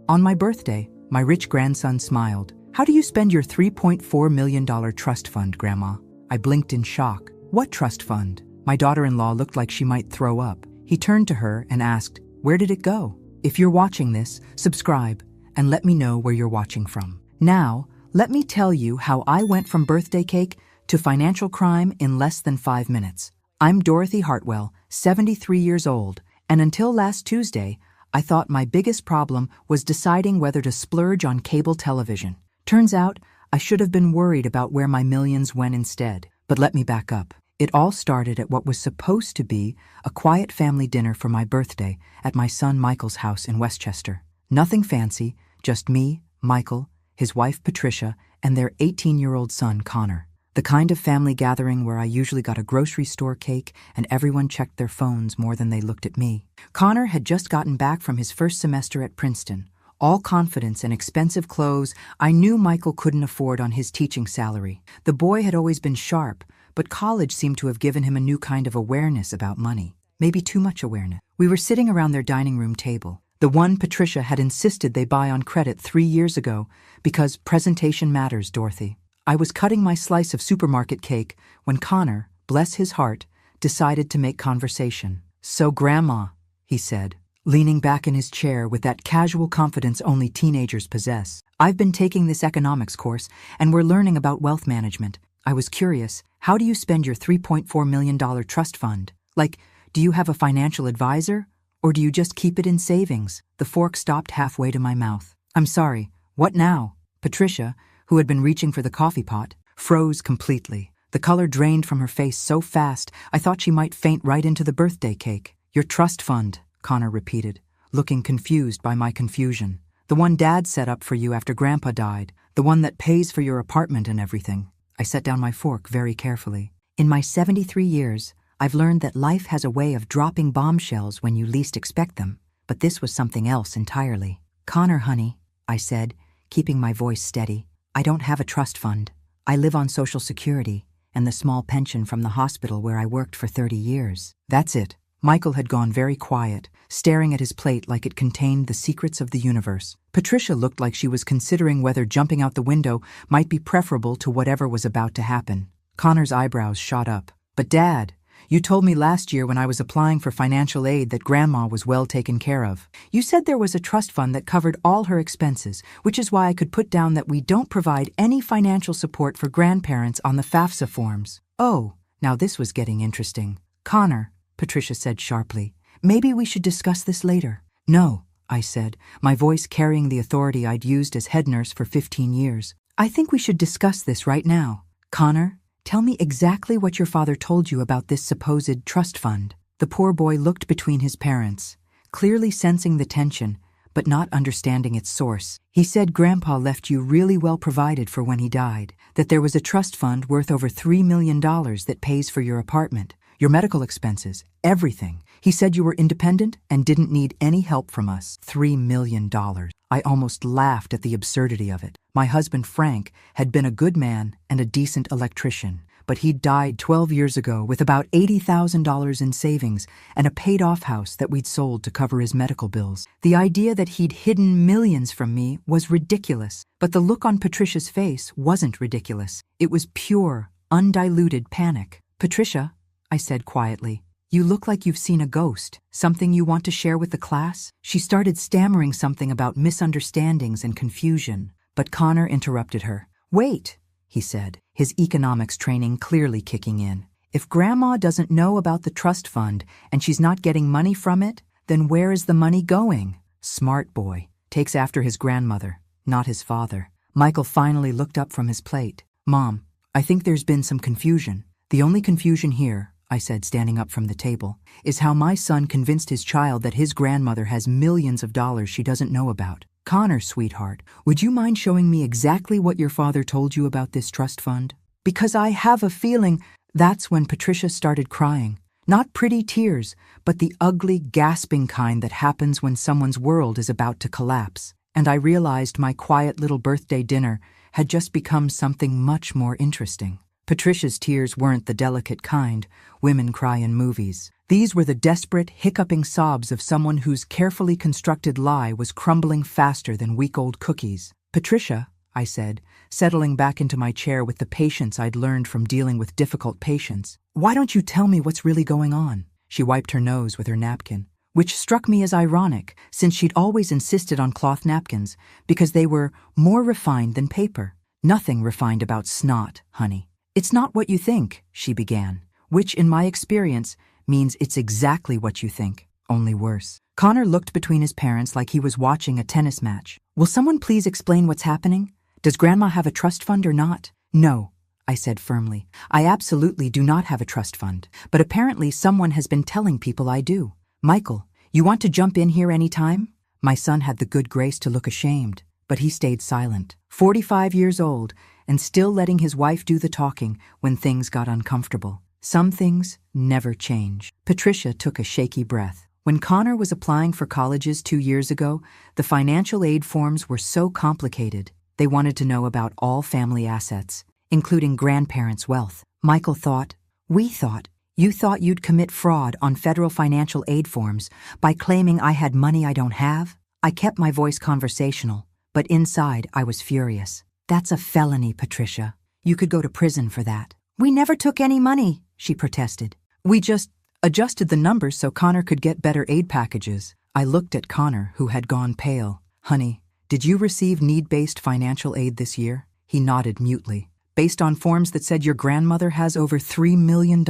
On my birthday, my rich grandson smiled. "How do you spend your $3.4 million trust fund, Grandma?" I blinked in shock. "What trust fund?" My daughter-in-law looked like she might throw up. He turned to her and asked, "Where did it go?" If you're watching this, subscribe and let me know where you're watching from. Now, let me tell you how I went from birthday cake to financial crime in less than 5 minutes. I'm Dorothy Hartwell, 73 years old, and until last Tuesday, I thought my biggest problem was deciding whether to splurge on cable television. Turns out, I should have been worried about where my millions went instead. But let me back up. It all started at what was supposed to be a quiet family dinner for my birthday at my son Michael's house in Westchester. Nothing fancy, just me, Michael, his wife Patricia, and their 18-year-old son Connor. The kind of family gathering where I usually got a grocery store cake and everyone checked their phones more than they looked at me. Connor had just gotten back from his first semester at Princeton. All confidence and expensive clothes I knew Michael couldn't afford on his teaching salary. The boy had always been sharp, but college seemed to have given him a new kind of awareness about money. Maybe too much awareness. We were sitting around their dining room table, the one Patricia had insisted they buy on credit 3 years ago because presentation matters, Dorothy. I was cutting my slice of supermarket cake when Connor, bless his heart, decided to make conversation. "So, Grandma," he said, leaning back in his chair with that casual confidence only teenagers possess, "I've been taking this economics course and we're learning about wealth management. I was curious, how do you spend your $3.4 million trust fund? Like, do you have a financial advisor? Or do you just keep it in savings?" The fork stopped halfway to my mouth. "I'm sorry, what now?" Patricia, who had been reaching for the coffee pot, froze completely. The color drained from her face so fast, I thought she might faint right into the birthday cake. "Your trust fund," Connor repeated, looking confused by my confusion. "The one Dad set up for you after Grandpa died, the one that pays for your apartment and everything." I set down my fork very carefully. In my 73 years, I've learned that life has a way of dropping bombshells when you least expect them, but this was something else entirely. "Connor, honey," I said, keeping my voice steady, "I don't have a trust fund. I live on Social Security and the small pension from the hospital where I worked for 30 years. That's it." Michael had gone very quiet, staring at his plate like it contained the secrets of the universe. Patricia looked like she was considering whether jumping out the window might be preferable to whatever was about to happen. Connor's eyebrows shot up. "But Dad, you told me last year when I was applying for financial aid that Grandma was well taken care of. You said there was a trust fund that covered all her expenses, which is why I could put down that we don't provide any financial support for grandparents on the FAFSA forms." "Oh, now this was getting interesting." "Connor," Patricia said sharply, "maybe we should discuss this later." "No," I said, my voice carrying the authority I'd used as head nurse for 15 years. "I think we should discuss this right now. Connor, tell me exactly what your father told you about this supposed trust fund." The poor boy looked between his parents, clearly sensing the tension, but not understanding its source. "He said Grandpa left you really well provided for when he died, that there was a trust fund worth over $3 million that pays for your apartment, your medical expenses, everything. He said you were independent and didn't need any help from us." $3 million. I almost laughed at the absurdity of it. My husband, Frank, had been a good man and a decent electrician, but he'd died 12 years ago with about $80,000 in savings and a paid-off house that we'd sold to cover his medical bills. The idea that he'd hidden millions from me was ridiculous, but the look on Patricia's face wasn't ridiculous. It was pure, undiluted panic. "Patricia," I said quietly, "you look like you've seen a ghost. Something you want to share with the class?" She started stammering something about misunderstandings and confusion, but Connor interrupted her. "Wait," he said, his economics training clearly kicking in. "If Grandma doesn't know about the trust fund and she's not getting money from it, then where is the money going?" Smart boy. Takes after his grandmother, not his father. Michael finally looked up from his plate. "Mom, I think there's been some confusion. The only confusion here," I said, standing up from the table, "is how my son convinced his child that his grandmother has millions of dollars she doesn't know about. Connor, sweetheart, would you mind showing me exactly what your father told you about this trust fund? Because I have a feeling." That's when Patricia started crying. Not pretty tears, but the ugly, gasping kind that happens when someone's world is about to collapse. And I realized my quiet little birthday dinner had just become something much more interesting. Patricia's tears weren't the delicate kind women cry in movies. These were the desperate, hiccuping sobs of someone whose carefully constructed lie was crumbling faster than week-old cookies. "Patricia," I said, settling back into my chair with the patience I'd learned from dealing with difficult patients. "Why don't you tell me what's really going on?" She wiped her nose with her napkin, which struck me as ironic since she'd always insisted on cloth napkins because they were more refined than paper. "Nothing refined about snot, honey. It's not what you think," she began, which in my experience means it's exactly what you think, only worse. Connor looked between his parents like he was watching a tennis match. "Will someone please explain what's happening? Does Grandma have a trust fund or not?" "No," I said firmly. "I absolutely do not have a trust fund, but apparently someone has been telling people I do. Michael, you want to jump in here any time?" My son had the good grace to look ashamed, but he stayed silent. 45 years old, and still letting his wife do the talking when things got uncomfortable. Some things never change. Patricia took a shaky breath. When Connor was applying for colleges 2 years ago, the financial aid forms were so complicated. They wanted to know about all family assets, including grandparents' wealth. Michael thought, "We thought, you thought you'd commit fraud on federal financial aid forms by claiming I had money I don't have?" I kept my voice conversational, but inside I was furious. "That's a felony, Patricia. You could go to prison for that." "We never took any money," she protested. "We just adjusted the numbers so Connor could get better aid packages." I looked at Connor, who had gone pale. "Honey, did you receive need-based financial aid this year?" He nodded mutely. "Based on forms that said your grandmother has over $3 million?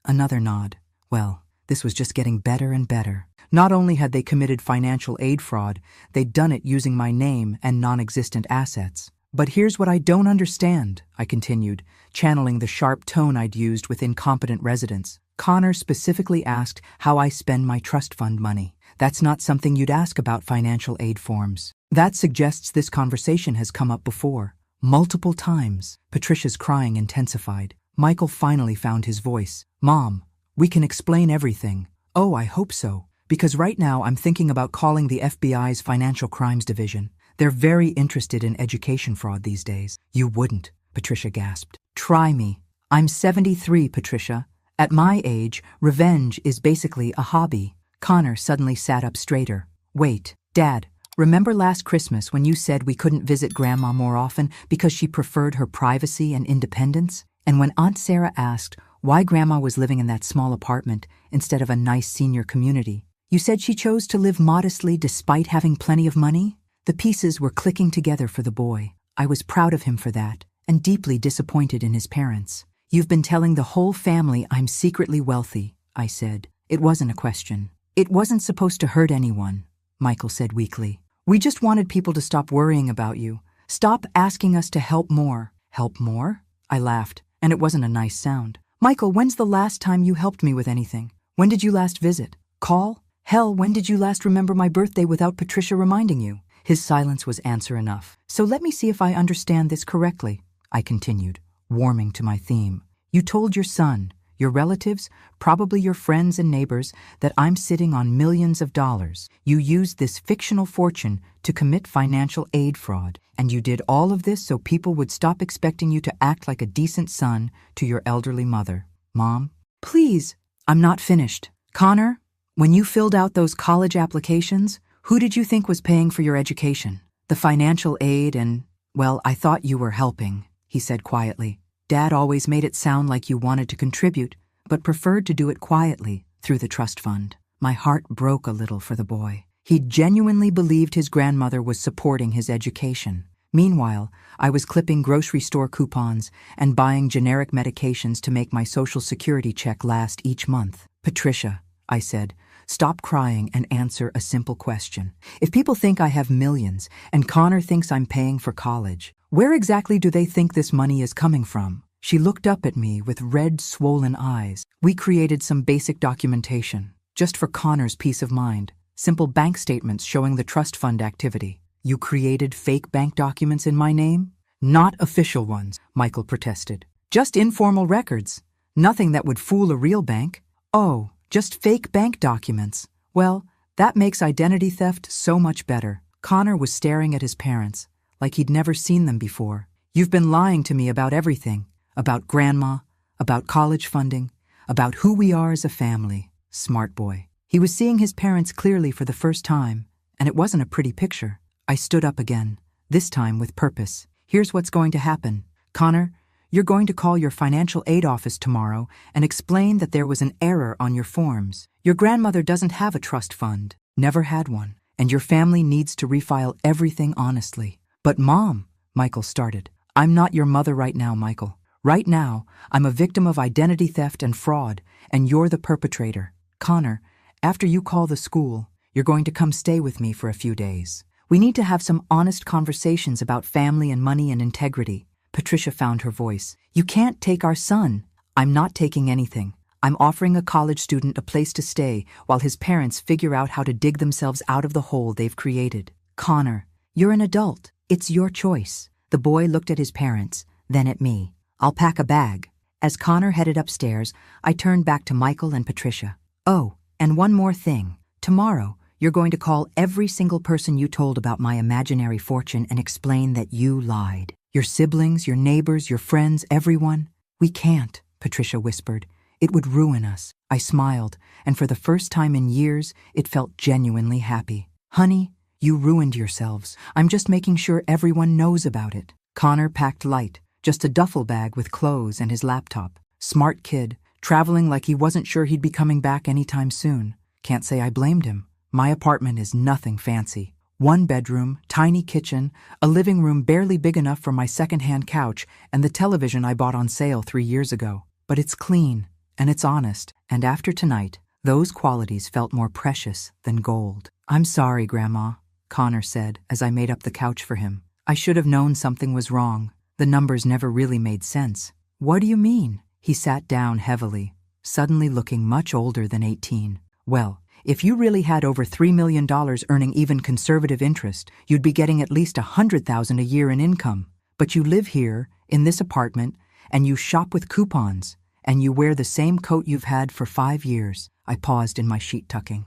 Another nod. Well, this was just getting better and better. Not only had they committed financial aid fraud, they'd done it using my name and non-existent assets. "But here's what I don't understand," I continued, channeling the sharp tone I'd used with incompetent residents. "Connor specifically asked how I spend my trust fund money. That's not something you'd ask about financial aid forms. That suggests this conversation has come up before. Multiple times." Patricia's crying intensified. Michael finally found his voice. "Mom, we can explain everything." "Oh, I hope so. Because right now I'm thinking about calling the FBI's Financial Crimes Division. They're very interested in education fraud these days." "You wouldn't," Patricia gasped. "Try me. I'm 73, Patricia. At my age, revenge is basically a hobby." Connor suddenly sat up straighter. "Wait, Dad, remember last Christmas when you said we couldn't visit Grandma more often because she preferred her privacy and independence? And when Aunt Sarah asked why Grandma was living in that small apartment instead of a nice senior community, you said she chose to live modestly despite having plenty of money?" The pieces were clicking together for the boy. I was proud of him for that, and deeply disappointed in his parents. "You've been telling the whole family I'm secretly wealthy," I said. It wasn't a question. "It wasn't supposed to hurt anyone," Michael said weakly. "We just wanted people to stop worrying about you. Stop asking us to help more." "Help more?" I laughed, and it wasn't a nice sound. "Michael, when's the last time you helped me with anything? When did you last visit? Call? Hell, when did you last remember my birthday without Patricia reminding you?" His silence was answer enough. "So let me see if I understand this correctly," I continued, warming to my theme. "You told your son, your relatives, probably your friends and neighbors, that I'm sitting on millions of dollars. You used this fictional fortune to commit financial aid fraud, and you did all of this so people would stop expecting you to act like a decent son to your elderly mother." "Mom, please." "I'm not finished. Connor, when you filled out those college applications, who did you think was paying for your education? The financial aid and, well, I thought you were helping," he said quietly. "Dad always made it sound like you wanted to contribute, but preferred to do it quietly through the trust fund." My heart broke a little for the boy. He genuinely believed his grandmother was supporting his education. Meanwhile, I was clipping grocery store coupons and buying generic medications to make my Social Security check last each month. "Patricia," I said, "stop crying and answer a simple question. If people think I have millions and Connor thinks I'm paying for college, where exactly do they think this money is coming from?" She looked up at me with red, swollen eyes. "We created some basic documentation, just for Connor's peace of mind. Simple bank statements showing the trust fund activity." "You created fake bank documents in my name?" "Not official ones," Michael protested. "Just informal records. Nothing that would fool a real bank." "Oh, just fake bank documents. Well, that makes identity theft so much better." Connor was staring at his parents, like he'd never seen them before. "You've been lying to me about everything. About Grandma, about college funding, about who we are as a family." Smart boy. He was seeing his parents clearly for the first time, and it wasn't a pretty picture. I stood up again, this time with purpose. Here's what's going to happen. Connor, you're going to call your financial aid office tomorrow and explain that there was an error on your forms. Your grandmother doesn't have a trust fund, never had one, and your family needs to refile everything honestly. But Mom, Michael started. I'm not your mother right now, Michael. Right now, I'm a victim of identity theft and fraud, and you're the perpetrator. Connor, after you call the school, you're going to come stay with me for a few days. We need to have some honest conversations about family and money and integrity. Patricia found her voice. You can't take our son. I'm not taking anything. I'm offering a college student a place to stay while his parents figure out how to dig themselves out of the hole they've created. Connor, you're an adult. It's your choice. The boy looked at his parents, then at me. I'll pack a bag. As Connor headed upstairs, I turned back to Michael and Patricia. Oh, and one more thing. Tomorrow, you're going to call every single person you told about my imaginary fortune and explain that you lied. Your siblings, your neighbors, your friends, everyone. We can't, Patricia whispered. It would ruin us. I smiled, and for the first time in years, it felt genuinely happy. Honey, you ruined yourselves. I'm just making sure everyone knows about it. Connor packed light, just a duffel bag with clothes and his laptop. Smart kid, traveling like he wasn't sure he'd be coming back anytime soon. Can't say I blamed him. My apartment is nothing fancy. 1 bedroom, tiny kitchen, a living room barely big enough for my second-hand couch, and the television I bought on sale 3 years ago. But it's clean, and it's honest, and after tonight, those qualities felt more precious than gold. I'm sorry, Grandma, Connor said as I made up the couch for him. I should have known something was wrong. The numbers never really made sense. What do you mean? He sat down heavily, suddenly looking much older than 18. Well, if you really had over $3 million earning even conservative interest, you'd be getting at least $100,000 a year in income. But you live here, in this apartment, and you shop with coupons, and you wear the same coat you've had for 5 years. I paused in my sheet tucking.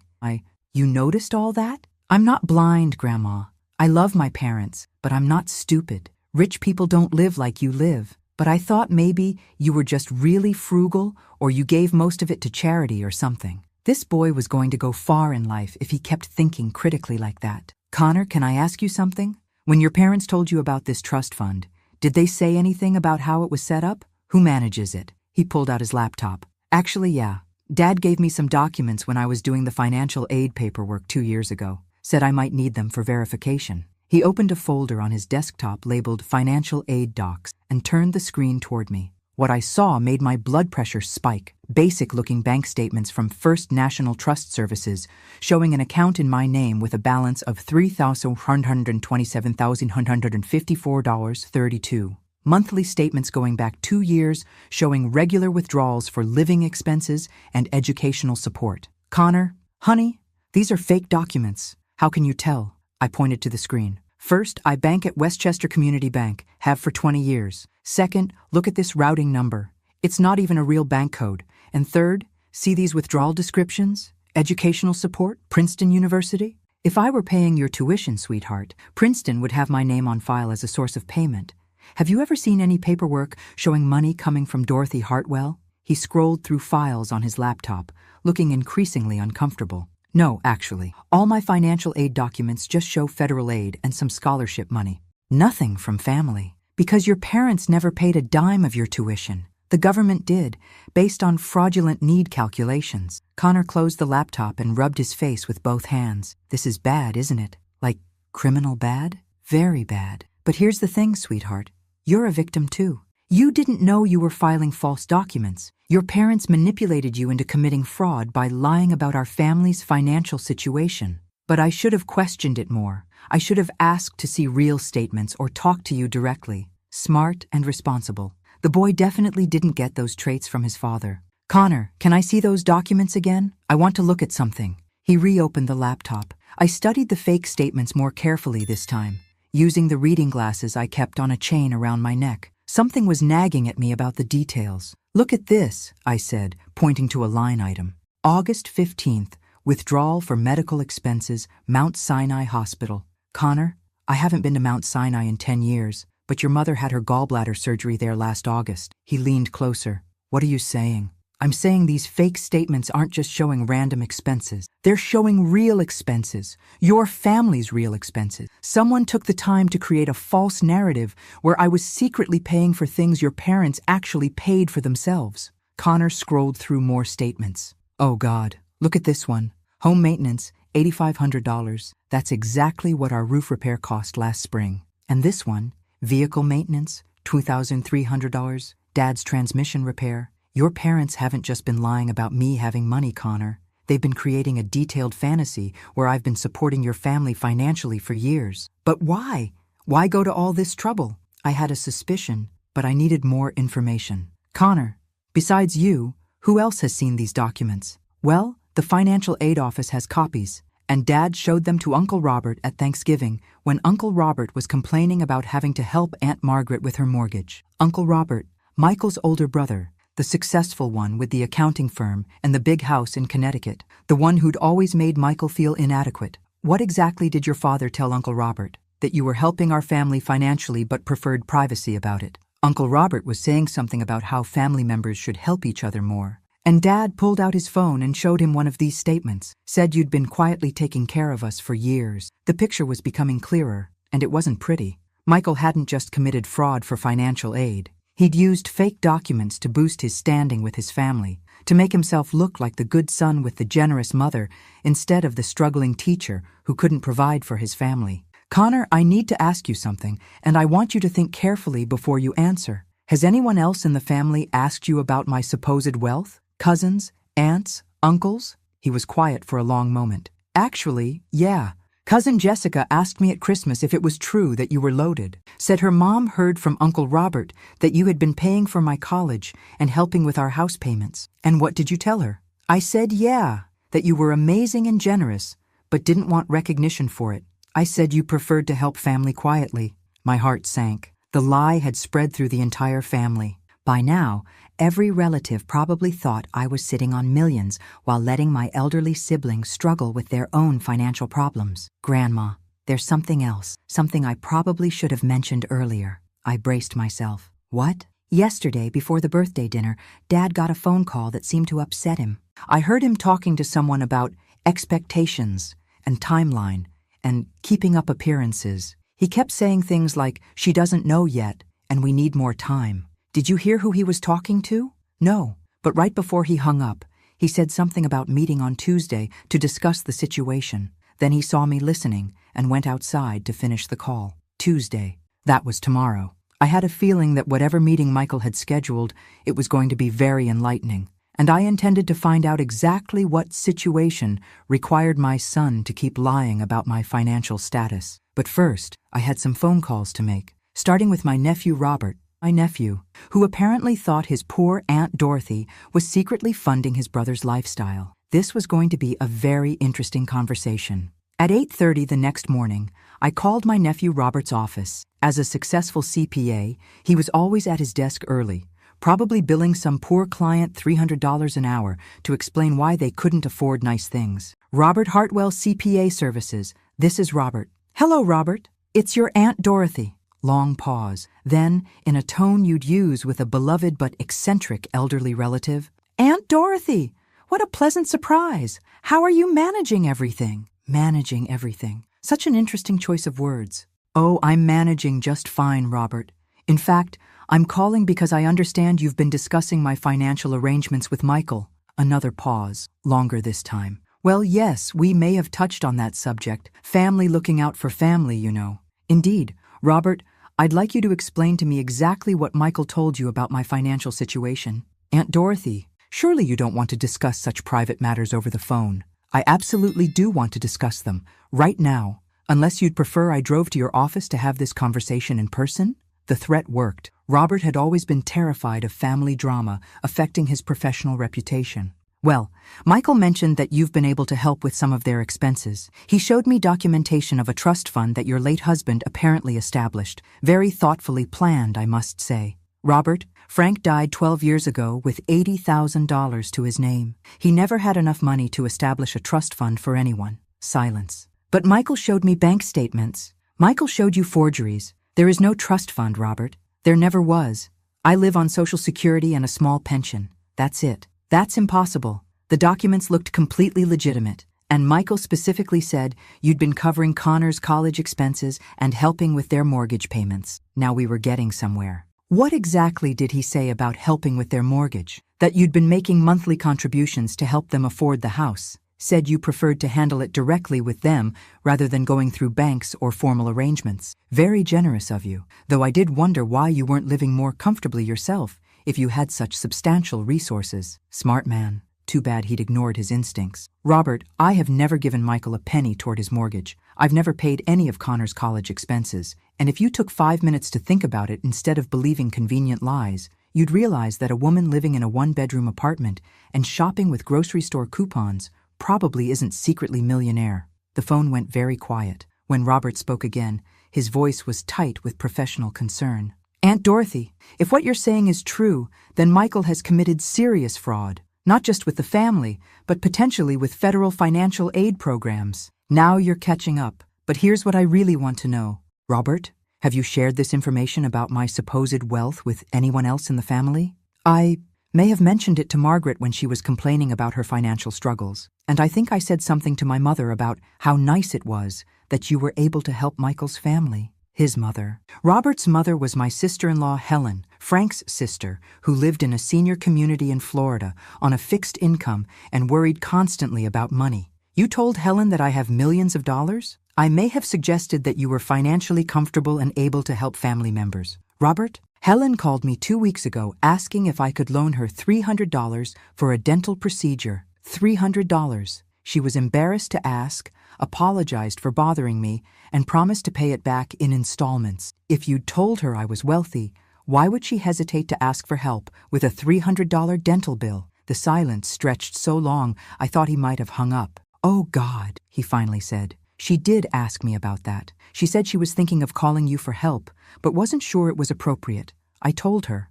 You noticed all that? I'm not blind, Grandma. I love my parents, but I'm not stupid. Rich people don't live like you live. But I thought maybe you were just really frugal, or you gave most of it to charity or something. This boy was going to go far in life if he kept thinking critically like that. Connor, can I ask you something? When your parents told you about this trust fund, did they say anything about how it was set up? Who manages it? He pulled out his laptop. Actually, yeah. Dad gave me some documents when I was doing the financial aid paperwork 2 years ago. Said I might need them for verification. He opened a folder on his desktop labeled Financial Aid Docs and turned the screen toward me. What I saw made my blood pressure spike. Basic-looking bank statements from First National Trust Services showing an account in my name with a balance of $3,127,154.32. Monthly statements going back 2 years showing regular withdrawals for living expenses and educational support. Connor, honey, these are fake documents. How can you tell? I pointed to the screen. First, I bank at Westchester Community Bank, have for 20 years. Second, look at this routing number. It's not even a real bank code. And third, see these withdrawal descriptions? Educational support, Princeton University? If I were paying your tuition, sweetheart, Princeton would have my name on file as a source of payment. Have you ever seen any paperwork showing money coming from Dorothy Hartwell? He scrolled through files on his laptop, looking increasingly uncomfortable. No, actually. All my financial aid documents just show federal aid and some scholarship money. Nothing from family. Because your parents never paid a dime of your tuition. The government did, based on fraudulent need calculations. Connor closed the laptop and rubbed his face with both hands. This is bad, isn't it? Like, criminal bad? Very bad. But here's the thing, sweetheart. You're a victim too. You didn't know you were filing false documents. Your parents manipulated you into committing fraud by lying about our family's financial situation. But I should have questioned it more. I should have asked to see real statements or talked to you directly. Smart and responsible. The boy definitely didn't get those traits from his father. Connor, can I see those documents again? I want to look at something. He reopened the laptop. I studied the fake statements more carefully this time, using the reading glasses I kept on a chain around my neck. Something was nagging at me about the details. Look at this, I said, pointing to a line item. August 15th, withdrawal for medical expenses, Mount Sinai Hospital. Connor, I haven't been to Mount Sinai in 10 years, but your mother had her gallbladder surgery there last August. He leaned closer. What are you saying? I'm saying these fake statements aren't just showing random expenses. They're showing real expenses. Your family's real expenses. Someone took the time to create a false narrative where I was secretly paying for things your parents actually paid for themselves. Connor scrolled through more statements. Oh God, look at this one. Home maintenance, $8,500. That's exactly what our roof repair cost last spring. And this one, vehicle maintenance, $2,300. Dad's transmission repair. Your parents haven't just been lying about me having money, Connor. They've been creating a detailed fantasy where I've been supporting your family financially for years. But why? Why go to all this trouble? I had a suspicion, but I needed more information. Connor, besides you, who else has seen these documents? Well, the financial aid office has copies, and Dad showed them to Uncle Robert at Thanksgiving when Uncle Robert was complaining about having to help Aunt Margaret with her mortgage. Uncle Robert, Michael's older brother, the successful one with the accounting firm and the big house in Connecticut, the one who'd always made Michael feel inadequate. What exactly did your father tell Uncle Robert? That you were helping our family financially but preferred privacy about it. Uncle Robert was saying something about how family members should help each other more. And Dad pulled out his phone and showed him one of these statements. Said you'd been quietly taking care of us for years. The picture was becoming clearer, and it wasn't pretty. Michael hadn't just committed fraud for financial aid. He'd used fake documents to boost his standing with his family, to make himself look like the good son with the generous mother instead of the struggling teacher who couldn't provide for his family. Connor, I need to ask you something, and I want you to think carefully before you answer. Has anyone else in the family asked you about my supposed wealth? Cousins? Aunts? Uncles? He was quiet for a long moment. Actually, yeah. Cousin Jessica asked me at Christmas if it was true that you were loaded. Said her mom heard from Uncle Robert that you had been paying for my college and helping with our house payments. And what did you tell her? I said yeah, that you were amazing and generous, but didn't want recognition for it. I said you preferred to help family quietly. My heart sank. The lie had spread through the entire family. By now, every relative probably thought I was sitting on millions while letting my elderly siblings struggle with their own financial problems. Grandma, there's something else, something I probably should have mentioned earlier. I braced myself. What? Yesterday, before the birthday dinner, Dad got a phone call that seemed to upset him. I heard him talking to someone about expectations and timeline and keeping up appearances. He kept saying things like, she doesn't know yet, and we need more time. Did you hear who he was talking to? No, but right before he hung up, he said something about meeting on Tuesday to discuss the situation. Then he saw me listening and went outside to finish the call. Tuesday. That was tomorrow. I had a feeling that whatever meeting Michael had scheduled, it was going to be very enlightening, and I intended to find out exactly what situation required my son to keep lying about my financial status. But first, I had some phone calls to make, starting with my nephew Robert. My nephew, who apparently thought his poor Aunt Dorothy was secretly funding his brother's lifestyle. This was going to be a very interesting conversation. At 8:30 the next morning, I called my nephew Robert's office. As a successful CPA, he was always at his desk early, probably billing some poor client $300 an hour to explain why they couldn't afford nice things. Robert Hartwell CPA Services. This is Robert. Hello, Robert. It's your Aunt Dorothy. Long pause. Then, in a tone you'd use with a beloved but eccentric elderly relative, Aunt Dorothy, what a pleasant surprise. How are you managing everything? Managing everything. Such an interesting choice of words. Oh, I'm managing just fine, Robert. In fact, I'm calling because I understand you've been discussing my financial arrangements with Michael. Another pause, longer this time. Well, yes, we may have touched on that subject. Family looking out for family, you know. Indeed, Robert, I'd like you to explain to me exactly what Michael told you about my financial situation. Aunt Dorothy, surely you don't want to discuss such private matters over the phone. I absolutely do want to discuss them, right now, unless you'd prefer I drove to your office to have this conversation in person? The threat worked. Robert had always been terrified of family drama affecting his professional reputation. Well, Michael mentioned that you've been able to help with some of their expenses. He showed me documentation of a trust fund that your late husband apparently established. Very thoughtfully planned, I must say. Robert, Frank died 12 years ago with $80,000 to his name. He never had enough money to establish a trust fund for anyone. Silence. But Michael showed me bank statements. Michael showed you forgeries. There is no trust fund, Robert. There never was. I live on Social Security and a small pension. That's it. That's impossible. The documents looked completely legitimate, and Michael specifically said you'd been covering Connor's college expenses and helping with their mortgage payments. Now we were getting somewhere. What exactly did he say about helping with their mortgage? That you'd been making monthly contributions to help them afford the house. Said you preferred to handle it directly with them rather than going through banks or formal arrangements. Very generous of you, though I did wonder why you weren't living more comfortably yourself if you had such substantial resources. Smart man. Too bad he'd ignored his instincts. Robert, I have never given Michael a penny toward his mortgage. I've never paid any of Connor's college expenses, and if you took 5 minutes to think about it instead of believing convenient lies, you'd realize that a woman living in a one-bedroom apartment and shopping with grocery store coupons probably isn't secretly millionaire. The phone went very quiet. When Robert spoke again, his voice was tight with professional concern. Aunt Dorothy, if what you're saying is true, then Michael has committed serious fraud. Not just with the family, but potentially with federal financial aid programs. Now you're catching up, but here's what I really want to know. Robert, have you shared this information about my supposed wealth with anyone else in the family? I may have mentioned it to Margaret when she was complaining about her financial struggles, and I think I said something to my mother about how nice it was that you were able to help Michael's family. His mother. Robert's mother was my sister-in-law Helen, Frank's sister, who lived in a senior community in Florida on a fixed income and worried constantly about money. You told Helen that I have millions of dollars? I may have suggested that you were financially comfortable and able to help family members. Robert, Helen called me 2 weeks ago asking if I could loan her $300 for a dental procedure. $300. She was embarrassed to ask, apologized for bothering me, and promised to pay it back in installments. If you'd told her I was wealthy, why would she hesitate to ask for help with a $300 dental bill? The silence stretched so long I thought he might have hung up. Oh God, he finally said. She did ask me about that. She said she was thinking of calling you for help, but wasn't sure it was appropriate. I told her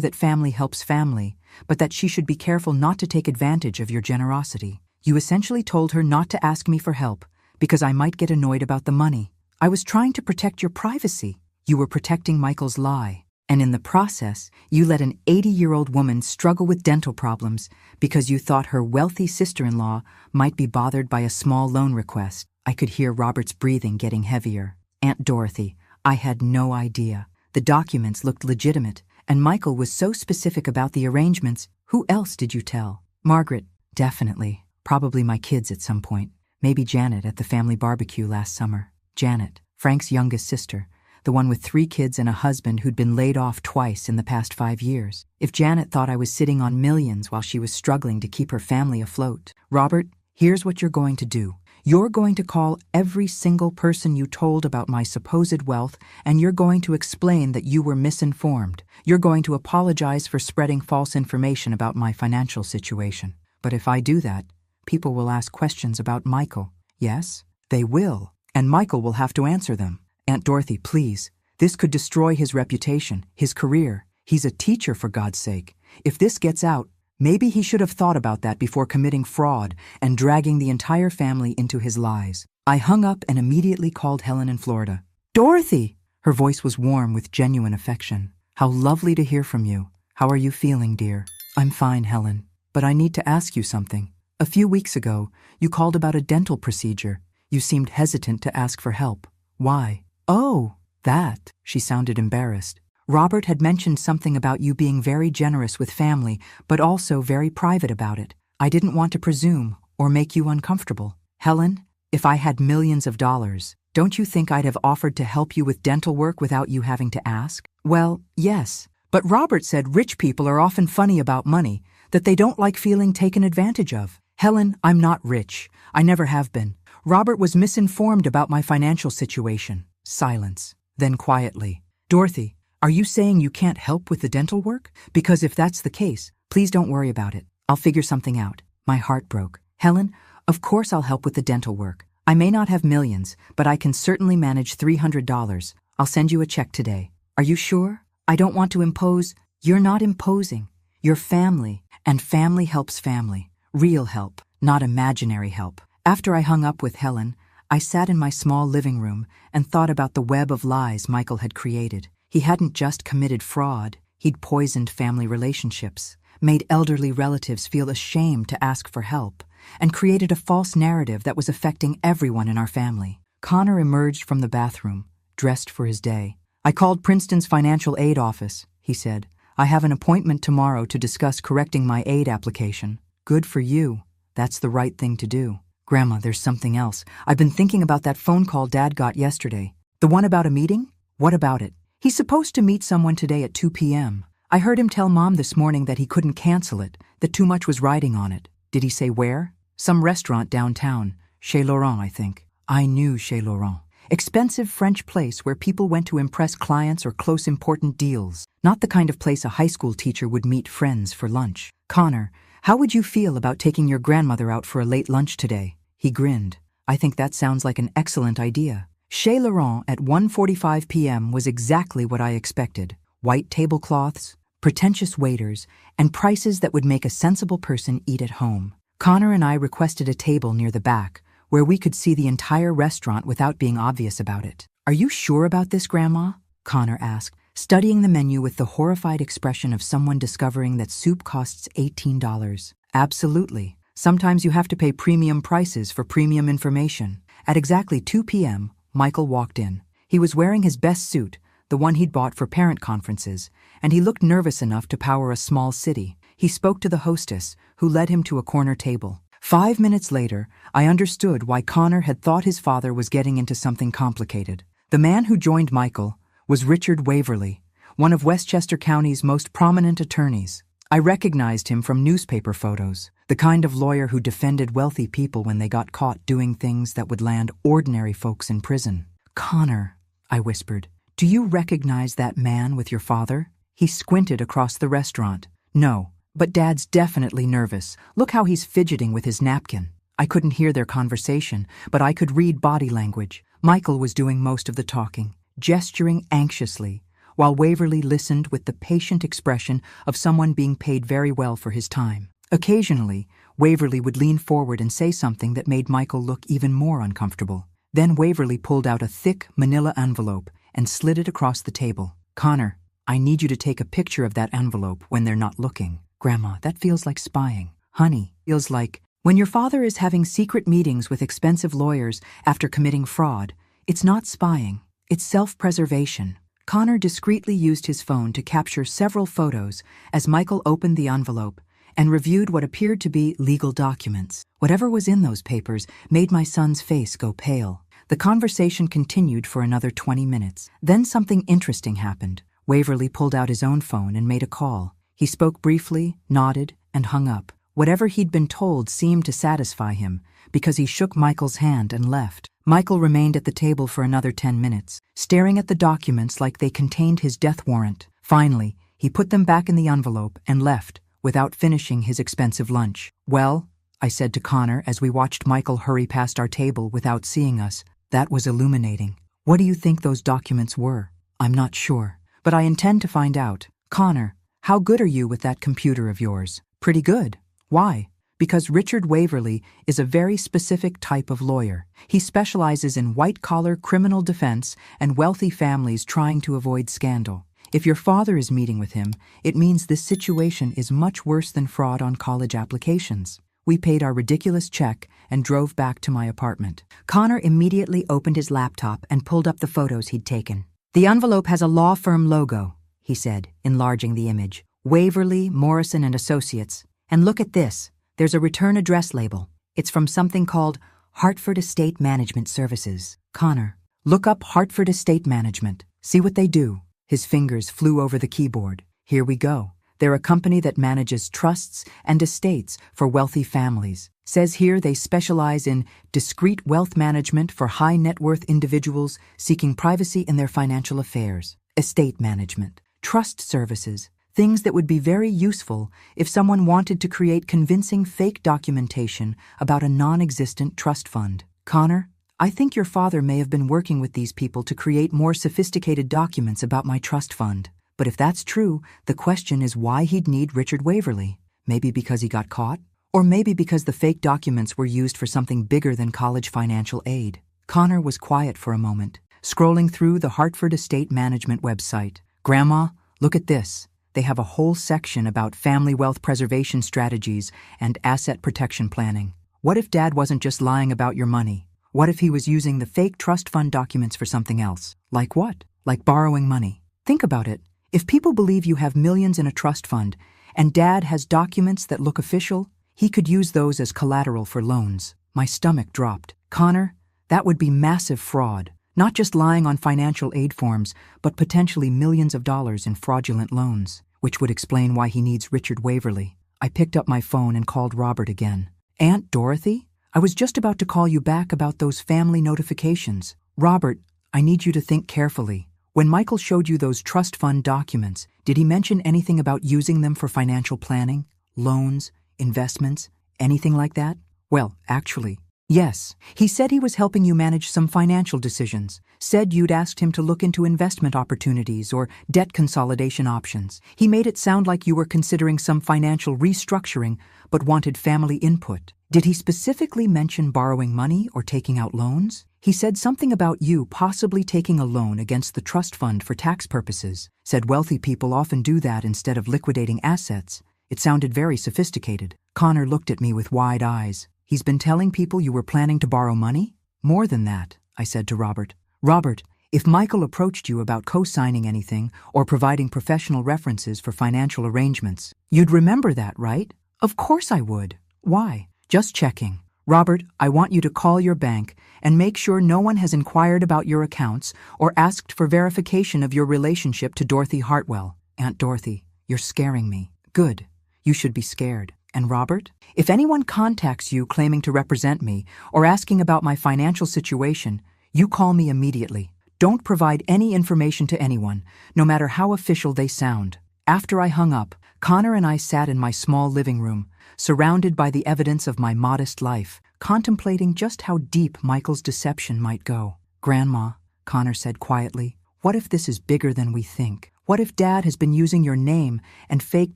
that family helps family, but that she should be careful not to take advantage of your generosity. You essentially told her not to ask me for help because I might get annoyed about the money. I was trying to protect your privacy. You were protecting Michael's lie. And in the process, you let an 80-year-old woman struggle with dental problems because you thought her wealthy sister-in-law might be bothered by a small loan request. I could hear Robert's breathing getting heavier. Aunt Dorothy, I had no idea. The documents looked legitimate, and Michael was so specific about the arrangements. Who else did you tell? Margaret, definitely. Probably my kids at some point. Maybe Janet at the family barbecue last summer. Janet, Frank's youngest sister, the one with 3 kids and a husband who'd been laid off twice in the past 5 years. If Janet thought I was sitting on millions while she was struggling to keep her family afloat. Robert, here's what you're going to do. You're going to call every single person you told about my supposed wealth, and you're going to explain that you were misinformed. You're going to apologize for spreading false information about my financial situation. But if I do that, people will ask questions about Michael. Yes, they will. And Michael will have to answer them. Aunt Dorothy, please. This could destroy his reputation, his career. He's a teacher, for God's sake. If this gets out, maybe he should have thought about that before committing fraud and dragging the entire family into his lies. I hung up and immediately called Helen in Florida. Dorothy! Her voice was warm with genuine affection. How lovely to hear from you. How are you feeling, dear? I'm fine, Helen. But I need to ask you something. A few weeks ago, you called about a dental procedure. You seemed hesitant to ask for help. Why? Oh, that. She sounded embarrassed. Robert had mentioned something about you being very generous with family, but also very private about it. I didn't want to presume or make you uncomfortable. Helen, if I had millions of dollars, don't you think I'd have offered to help you with dental work without you having to ask? Well, yes. But Robert said rich people are often funny about money, that they don't like feeling taken advantage of. Helen, I'm not rich. I never have been. Robert was misinformed about my financial situation. Silence. Then quietly. Dorothy, are you saying you can't help with the dental work? Because if that's the case, please don't worry about it. I'll figure something out. My heart broke. Helen, of course I'll help with the dental work. I may not have millions, but I can certainly manage $300. I'll send you a check today. Are you sure? I don't want to impose. You're not imposing. You're family, and family helps family. Real help, not imaginary help. After I hung up with Helen, I sat in my small living room and thought about the web of lies Michael had created. He hadn't just committed fraud, he'd poisoned family relationships, made elderly relatives feel ashamed to ask for help, and created a false narrative that was affecting everyone in our family. Connor emerged from the bathroom, dressed for his day. "I called Princeton's financial aid office," he said. "I have an appointment tomorrow to discuss correcting my aid application." "Good for you. That's the right thing to do." "Grandma, there's something else. I've been thinking about that phone call Dad got yesterday." "The one about a meeting? What about it?" "He's supposed to meet someone today at 2 p.m. I heard him tell Mom this morning that he couldn't cancel it, that too much was riding on it." "Did he say where?" "Some restaurant downtown. Chez Laurent, I think." I knew Chez Laurent. Expensive French place where people went to impress clients or close important deals. Not the kind of place a high school teacher would meet friends for lunch. "Connor, how would you feel about taking your grandmother out for a late lunch today?" He grinned. "I think that sounds like an excellent idea." Chez Laurent at 1:45 p.m. was exactly what I expected. White tablecloths, pretentious waiters, and prices that would make a sensible person eat at home. Connor and I requested a table near the back, where we could see the entire restaurant without being obvious about it. "Are you sure about this, Grandma?" Connor asked, studying the menu with the horrified expression of someone discovering that soup costs $18. "Absolutely. Sometimes you have to pay premium prices for premium information." At exactly 2 p.m., Michael walked in. He was wearing his best suit, the one he'd bought for parent conferences, and he looked nervous enough to power a small city. He spoke to the hostess, who led him to a corner table. 5 minutes later, I understood why Connor had thought his father was getting into something complicated. The man who joined Michael was Richard Waverly, one of Westchester County's most prominent attorneys. I recognized him from newspaper photos, the kind of lawyer who defended wealthy people when they got caught doing things that would land ordinary folks in prison. "Connor," I whispered, "do you recognize that man with your father?" He squinted across the restaurant. "No. But Dad's definitely nervous. Look how he's fidgeting with his napkin." I couldn't hear their conversation, but I could read body language. Michael was doing most of the talking, gesturing anxiously, while Waverly listened with the patient expression of someone being paid very well for his time. Occasionally, Waverly would lean forward and say something that made Michael look even more uncomfortable. Then Waverly pulled out a thick manila envelope and slid it across the table. "Connor, I need you to take a picture of that envelope when they're not looking." "Grandma, that feels like spying." "Honey, feels like when your father is having secret meetings with expensive lawyers after committing fraud, it's not spying, it's self-preservation." Connor discreetly used his phone to capture several photos as Michael opened the envelope and reviewed what appeared to be legal documents. Whatever was in those papers made my son's face go pale. The conversation continued for another 20 minutes. Then something interesting happened. Waverly pulled out his own phone and made a call. He spoke briefly, nodded, and hung up. Whatever he'd been told seemed to satisfy him, because he shook Michael's hand and left. Michael remained at the table for another 10 minutes, staring at the documents like they contained his death warrant. Finally, he put them back in the envelope and left, without finishing his expensive lunch. "Well," I said to Connor as we watched Michael hurry past our table without seeing us, "that was illuminating. What do you think those documents were?" "I'm not sure, but I intend to find out." "Connor, how good are you with that computer of yours?" "Pretty good." "Why?" "Because Richard Waverly is a very specific type of lawyer. He specializes in white-collar criminal defense and wealthy families trying to avoid scandal. If your father is meeting with him, it means this situation is much worse than fraud on college applications." We paid our ridiculous check and drove back to my apartment. Connor immediately opened his laptop and pulled up the photos he'd taken. "The envelope has a law firm logo," he said, enlarging the image. "Waverly, Morrison and Associates. And look at this. There's a return address label. It's from something called Hartford Estate Management Services." "Connor, look up Hartford Estate Management. See what they do." His fingers flew over the keyboard. "Here we go. They're a company that manages trusts and estates for wealthy families. Says here they specialize in discreet wealth management for high net worth individuals seeking privacy in their financial affairs. Estate management, trust services, things that would be very useful if someone wanted to create convincing fake documentation about a non-existent trust fund." "Connor, I think your father may have been working with these people to create more sophisticated documents about my trust fund. But if that's true, the question is why he'd need Richard Waverly. Maybe because he got caught? Or maybe because the fake documents were used for something bigger than college financial aid." Connor was quiet for a moment, scrolling through the Hartford Estate Management website. "Grandma, look at this. they have a whole section about family wealth preservation strategies and asset protection planning. What if Dad wasn't just lying about your money? What if he was using the fake trust fund documents for something else? Like what? Like borrowing money. Think about it. If people believe you have millions in a trust fund, and Dad has documents that look official, he could use those as collateral for loans. My stomach dropped. Connor, that would be massive fraud. Not just lying on financial aid forms, but potentially millions of dollars in fraudulent loans, which would explain why he needs Richard Waverly. I picked up my phone and called Robert again. Aunt Dorothy? I was just about to call you back about those family notifications. Robert, I need you to think carefully. When Michael showed you those trust fund documents, did he mention anything about using them for financial planning, loans, investments, anything like that? Well, actually, yes. He said he was helping you manage some financial decisions, said you'd asked him to look into investment opportunities or debt consolidation options. He made it sound like you were considering some financial restructuring but wanted family input. Did he specifically mention borrowing money or taking out loans? He said something about you possibly taking a loan against the trust fund for tax purposes, said wealthy people often do that instead of liquidating assets. It sounded very sophisticated. Connor looked at me with wide eyes. He's been telling people you were planning to borrow money? More than that, I said to Robert. Robert, if Michael approached you about co-signing anything or providing professional references for financial arrangements, you'd remember that, right? Of course I would. Why? Just checking. Robert, I want you to call your bank and make sure no one has inquired about your accounts or asked for verification of your relationship to Dorothy Hartwell. Aunt Dorothy, you're scaring me. Good. You should be scared. And Robert, if anyone contacts you claiming to represent me or asking about my financial situation, you call me immediately. Don't provide any information to anyone, no matter how official they sound. After I hung up, Connor and I sat in my small living room, surrounded by the evidence of my modest life, contemplating just how deep Michael's deception might go. Grandma, Connor said quietly, what if this is bigger than we think? What if Dad has been using your name and fake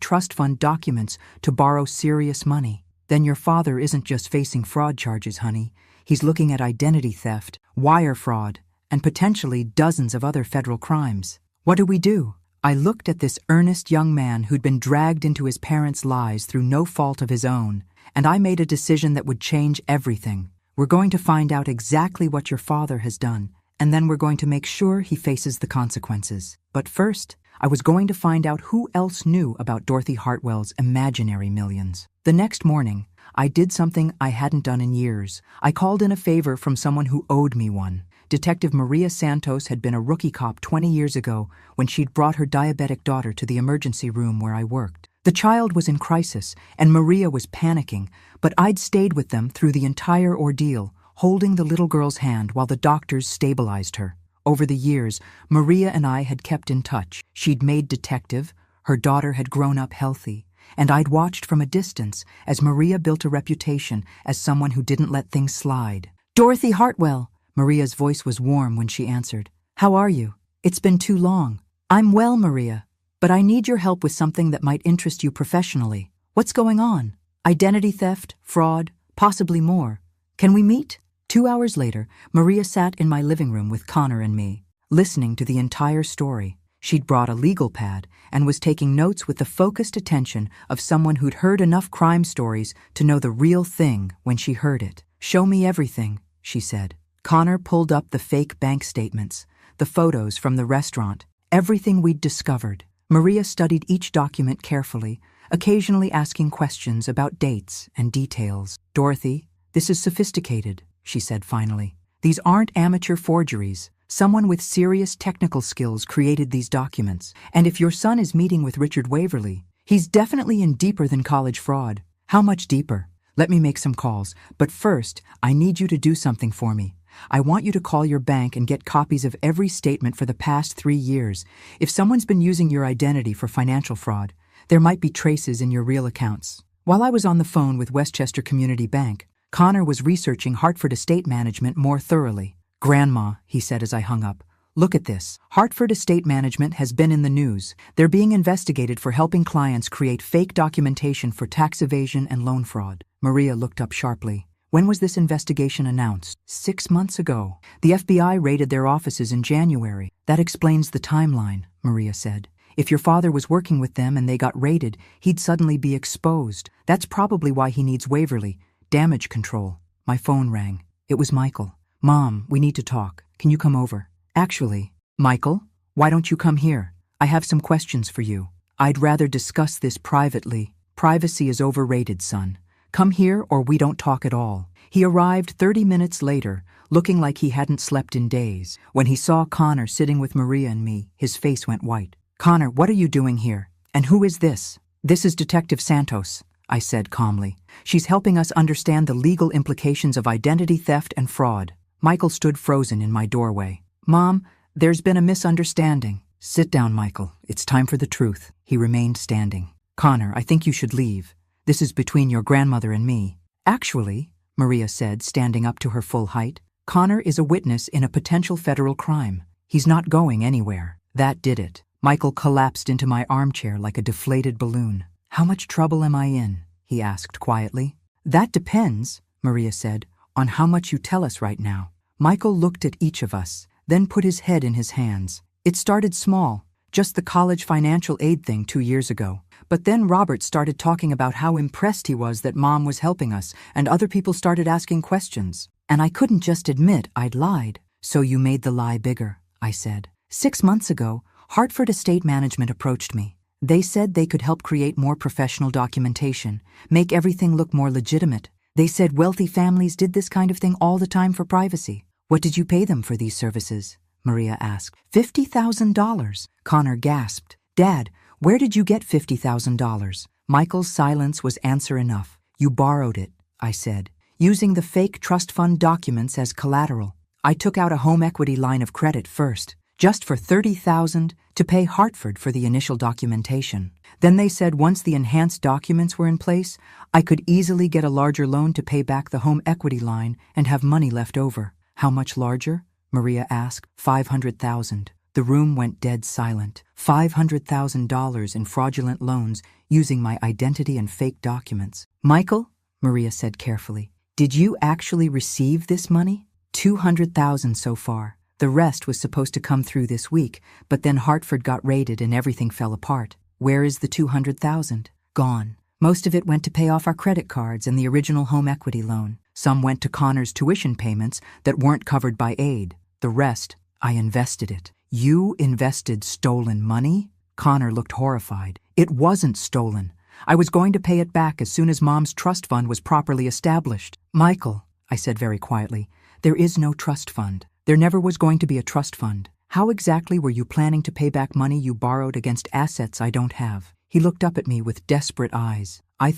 trust fund documents to borrow serious money? Then your father isn't just facing fraud charges, honey. He's looking at identity theft, wire fraud, and potentially dozens of other federal crimes. What do we do? I looked at this earnest young man who'd been dragged into his parents' lies through no fault of his own, and I made a decision that would change everything. We're going to find out exactly what your father has done, and then we're going to make sure he faces the consequences. But first, I was going to find out who else knew about Dorothy Hartwell's imaginary millions. The next morning, I did something I hadn't done in years. I called in a favor from someone who owed me one. Detective Maria Santos had been a rookie cop 20 years ago when she'd brought her diabetic daughter to the emergency room where I worked. The child was in crisis, and Maria was panicking, but I'd stayed with them through the entire ordeal, holding the little girl's hand while the doctors stabilized her. Over the years, Maria and I had kept in touch. She'd made detective, her daughter had grown up healthy, and I'd watched from a distance as Maria built a reputation as someone who didn't let things slide. Dorothy Hartwell! Maria's voice was warm when she answered. How are you? It's been too long. I'm well, Maria, but I need your help with something that might interest you professionally. What's going on? Identity theft, fraud, possibly more. Can we meet? 2 hours later, Maria sat in my living room with Connor and me, listening to the entire story. She'd brought a legal pad and was taking notes with the focused attention of someone who'd heard enough crime stories to know the real thing when she heard it. Show me everything, she said. Connor pulled up the fake bank statements, the photos from the restaurant, everything we'd discovered. Maria studied each document carefully, occasionally asking questions about dates and details. Dorothy, this is sophisticated, she said finally. These aren't amateur forgeries. Someone with serious technical skills created these documents. And if your son is meeting with Richard Waverly, he's definitely in deeper than college fraud. How much deeper? Let me make some calls. But first, I need you to do something for me. I want you to call your bank and get copies of every statement for the past 3 years. If someone's been using your identity for financial fraud, there might be traces in your real accounts. While I was on the phone with Westchester Community Bank, Connor was researching Hartford Estate Management more thoroughly. Grandma, he said as I hung up, look at this. Hartford Estate Management has been in the news. They're being investigated for helping clients create fake documentation for tax evasion and loan fraud. Maria looked up sharply. When was this investigation announced? 6 months ago. The FBI raided their offices in January. That explains the timeline, Maria said. If your father was working with them and they got raided, he'd suddenly be exposed. That's probably why he needs Waverly. Damage control. My phone rang. It was Michael. Mom, we need to talk. Can you come over? Actually, Michael, why don't you come here? I have some questions for you. I'd rather discuss this privately. Privacy is overrated, son. Come here or we don't talk at all. He arrived 30 minutes later, looking like he hadn't slept in days. When he saw Connor sitting with Maria and me, his face went white. Connor, what are you doing here? And who is this? This is Detective Santos, I said calmly. She's helping us understand the legal implications of identity theft and fraud. Michael stood frozen in my doorway. Mom, there's been a misunderstanding. Sit down, Michael. It's time for the truth. He remained standing. Connor, I think you should leave. This is between your grandmother and me. Actually, Maria said, standing up to her full height, Connor is a witness in a potential federal crime. He's not going anywhere. That did it. Michael collapsed into my armchair like a deflated balloon. How much trouble am I in? He asked quietly. That depends, Maria said, on how much you tell us right now. Michael looked at each of us, then put his head in his hands. It started small, just the college financial aid thing 2 years ago. But then Robert started talking about how impressed he was that Mom was helping us, and other people started asking questions. And I couldn't just admit I'd lied. So you made the lie bigger, I said. 6 months ago, Hartford Estate Management approached me. They said they could help create more professional documentation, make everything look more legitimate. They said wealthy families did this kind of thing all the time for privacy. What did you pay them for these services? Maria asked. $50,000, Connor gasped. Dad, where did you get $50,000? Michael's silence was answer enough. You borrowed it, I said, using the fake trust fund documents as collateral. I took out a home equity line of credit first, just for $30,000 to pay Hartford for the initial documentation. Then they said once the enhanced documents were in place, I could easily get a larger loan to pay back the home equity line and have money left over. How much larger? Maria asked. $500,000. The room went dead silent. $500,000 in fraudulent loans using my identity and fake documents. Michael, Maria said carefully, did you actually receive this money? $200,000 so far. The rest was supposed to come through this week, but then Hartford got raided and everything fell apart. Where is the $200,000? Gone. Most of it went to pay off our credit cards and the original home equity loan. Some went to Connor's tuition payments that weren't covered by aid. The rest, I invested it. You invested stolen money? Connor looked horrified. It wasn't stolen. I was going to pay it back as soon as Mom's trust fund was properly established. Michael, I said very quietly, there is no trust fund. There never was going to be a trust fund. How exactly were you planning to pay back money you borrowed against assets I don't have? He looked up at me with desperate eyes. I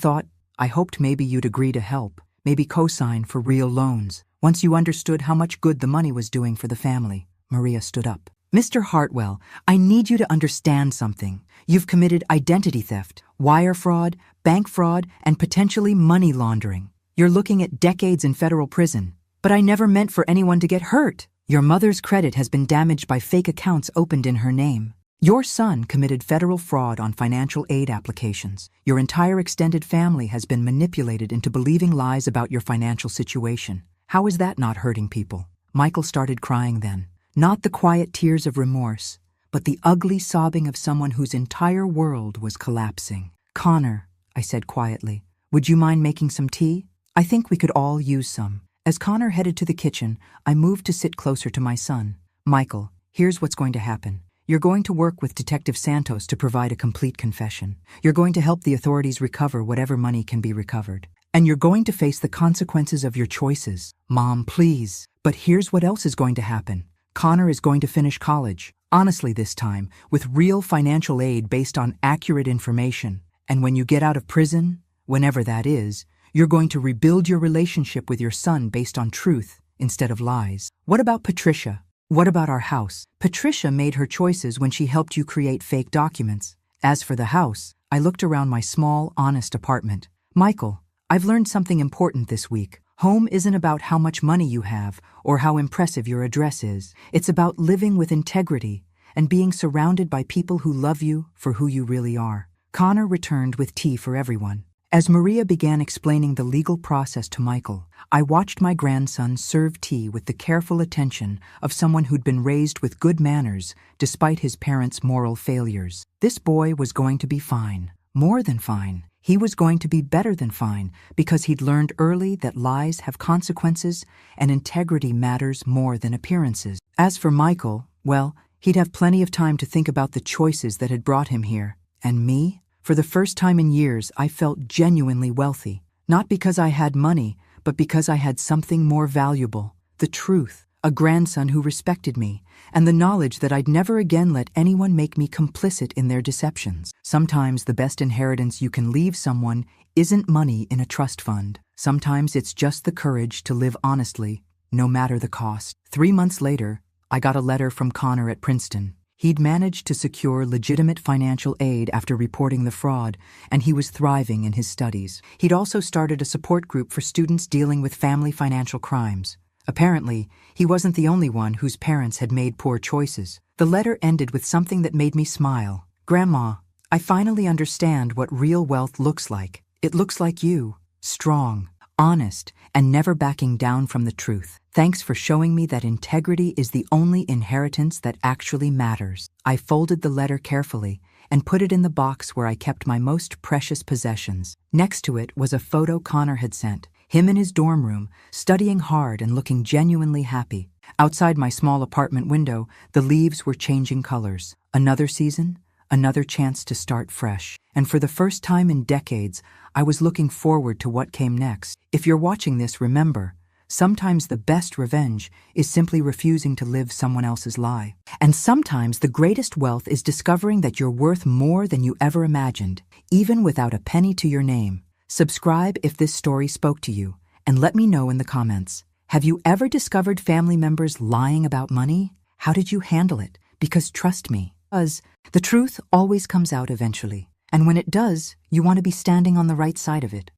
hoped maybe you'd agree to help, maybe co-sign for real loans. Once you understood how much good the money was doing for the family. Maria stood up. Mr. Hartwell, I need you to understand something. You've committed identity theft, wire fraud, bank fraud, and potentially money laundering. You're looking at decades in federal prison. But I never meant for anyone to get hurt. Your mother's credit has been damaged by fake accounts opened in her name. Your son committed federal fraud on financial aid applications. Your entire extended family has been manipulated into believing lies about your financial situation. How is that not hurting people? Michael started crying then. Not the quiet tears of remorse, but the ugly sobbing of someone whose entire world was collapsing. Connor, I said quietly, would you mind making some tea? I think we could all use some. As Connor headed to the kitchen, I moved to sit closer to my son. Michael, here's what's going to happen. You're going to work with Detective Santos to provide a complete confession. You're going to help the authorities recover whatever money can be recovered. And you're going to face the consequences of your choices. Mom, please. But here's what else is going to happen. Connor is going to finish college, honestly this time, with real financial aid based on accurate information. And when you get out of prison, whenever that is, you're going to rebuild your relationship with your son based on truth instead of lies. What about Patricia? What about our house? Patricia made her choices when she helped you create fake documents. As for the house, I looked around my small, honest apartment. Michael, I've learned something important this week. Home isn't about how much money you have or how impressive your address is. It's about living with integrity and being surrounded by people who love you for who you really are. Connor returned with tea for everyone. As Maria began explaining the legal process to Michael, I watched my grandson serve tea with the careful attention of someone who'd been raised with good manners despite his parents' moral failures. This boy was going to be fine, more than fine. He was going to be better than fine because he'd learned early that lies have consequences and integrity matters more than appearances. As for Michael, well, he'd have plenty of time to think about the choices that had brought him here. And me? For the first time in years, I felt genuinely wealthy. Not because I had money, but because I had something more valuable. The truth, a grandson who respected me, and the knowledge that I'd never again let anyone make me complicit in their deceptions. Sometimes the best inheritance you can leave someone isn't money in a trust fund. Sometimes it's just the courage to live honestly, no matter the cost. 3 months later, I got a letter from Connor at Princeton. He'd managed to secure legitimate financial aid after reporting the fraud, and he was thriving in his studies. He'd also started a support group for students dealing with family financial crimes. Apparently, he wasn't the only one whose parents had made poor choices. The letter ended with something that made me smile. "Grandma, I finally understand what real wealth looks like. It looks like you, strong, honest, and never backing down from the truth. Thanks for showing me that integrity is the only inheritance that actually matters." I folded the letter carefully and put it in the box where I kept my most precious possessions. Next to it was a photo Connor had sent, him in his dorm room, studying hard and looking genuinely happy. Outside my small apartment window, the leaves were changing colors. Another season, another chance to start fresh. And for the first time in decades, I was looking forward to what came next. If you're watching this, remember, sometimes the best revenge is simply refusing to live someone else's lie. And sometimes the greatest wealth is discovering that you're worth more than you ever imagined, even without a penny to your name. Subscribe if this story spoke to you, and let me know in the comments. Have you ever discovered family members lying about money? How did you handle it? Because trust me, the truth always comes out eventually. And when it does, you want to be standing on the right side of it.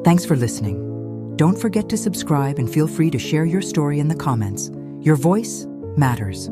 Thanks for listening. Don't forget to subscribe and feel free to share your story in the comments. Your voice matters.